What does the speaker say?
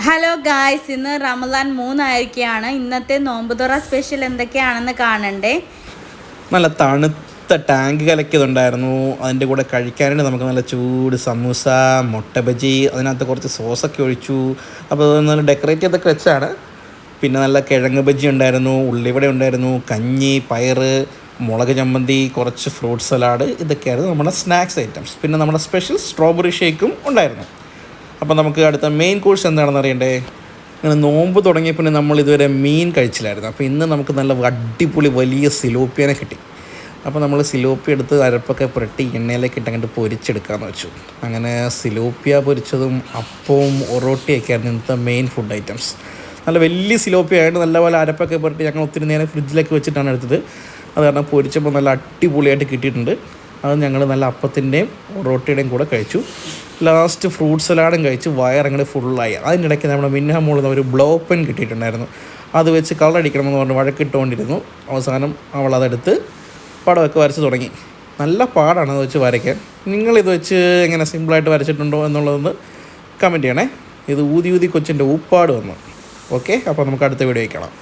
Hello guys, ഇന്ന് റമദാൻ 3 ആയിരിക്കുകയാണ്. ഇന്നത്തെ നോമ്പുതുറ സ്പെഷ്യൽ എന്തൊക്കെയാണെന്ന് കാണണ്ടേ. നല്ല തണുത്ത ടാങ്ക് കലക്കിയതുണ്ടായിരുന്നു. അതിൻ്റെ കൂടെ കഴിക്കാനായിട്ട് നമുക്ക് നല്ല ചൂട് സമൂസ, മുട്ട ബജി, അതിനകത്ത് കുറച്ച് സോസൊക്കെ ഒഴിച്ചു. അപ്പോൾ നല്ല ഡെക്കറേറ്റ് ചെയ്തൊക്കെ വെച്ചാണ്. പിന്നെ നല്ല കിഴങ്ങ് ബജി ഉണ്ടായിരുന്നു, ഉള്ളിവട ഉണ്ടായിരുന്നു, കഞ്ഞി, പയറ്, മുളക് ചമ്മന്തി, കുറച്ച് ഫ്രൂട്ട് സലാഡ്, ഇതൊക്കെയായിരുന്നു നമ്മുടെ സ്നാക്സ് ഐറ്റംസ്. പിന്നെ നമ്മുടെ സ്പെഷ്യൽ സ്ട്രോബെറി ഷേക്കും ഉണ്ടായിരുന്നു. അപ്പോൾ നമുക്ക് അടുത്ത മെയിൻ കോഴ്സ് എന്താണെന്ന് അറിയണ്ടേ. അങ്ങനെ നോമ്പ് തുടങ്ങിയ പിന്നെ നമ്മൾ ഇതുവരെ മീൻ കഴിച്ചില്ലായിരുന്നു. അപ്പോൾ ഇന്ന് നമുക്ക് നല്ല അടിപൊളി വലിയ സിലോപ്പിയനെ കിട്ടി. അപ്പോൾ നമ്മൾ സിലോപ്പിയ എടുത്ത് അരപ്പൊക്കെ പുരട്ടി എണ്ണയിലേക്ക് ഇട്ടങ്ങോട്ട് പൊരിച്ചെടുക്കാമെന്ന് വെച്ചു. അങ്ങനെ സിലോപ്പിയ പൊരിച്ചതും അപ്പവും ഒറോട്ടിയൊക്കെ ആയിരുന്നു ഇന്നത്തെ മെയിൻ ഫുഡ് ഐറ്റംസ്. നല്ല വലിയ സിലോപ്പിയ ആയിട്ട് നല്ലപോലെ അരപ്പൊക്കെ പുരട്ടി ഞങ്ങൾ ഒത്തിരി നേരം ഫ്രിഡ്ജിലേക്ക് വെച്ചിട്ടാണ് എടുത്തത്. അത് കാരണം പൊരിച്ചപ്പോൾ നല്ല അടിപൊളിയായിട്ട് കിട്ടിയിട്ടുണ്ട്. അത് ഞങ്ങൾ നല്ല അപ്പത്തിൻ്റെയും റൊട്ടിയുടെയും കൂടെ കഴിച്ചു. ലാസ്റ്റ് ഫ്രൂട്ട് സലാഡും കഴിച്ച് വയറങ്ങനെ ഫുള്ളായി. അതിനിടയ്ക്ക് നമ്മുടെ മിന്നാമോളിൽ നിന്ന് ഒരു ബ്ലോ പെൻ കിട്ടിയിട്ടുണ്ടായിരുന്നു. അത് വെച്ച് കളറടിക്കണമെന്ന് പറഞ്ഞ് വഴക്കിട്ടുകൊണ്ടിരുന്നു. അവസാനം അവളതെടുത്ത് പടമൊക്കെ വരച്ച് തുടങ്ങി. നല്ല പാടാണ് അത് വെച്ച് വരയ്ക്കാൻ. നിങ്ങളിത് വെച്ച് എങ്ങനെ സിമ്പിളായിട്ട് വരച്ചിട്ടുണ്ടോ എന്നുള്ളതൊന്ന് കമൻറ്റ് ചെയ്യണേ. ഇത് ഊതി ഊതി കൊച്ചിൻ്റെ ഊപ്പാട് വന്നു. ഓക്കെ, അപ്പോൾ നമുക്ക് അടുത്ത വീഡിയോ കാണാം.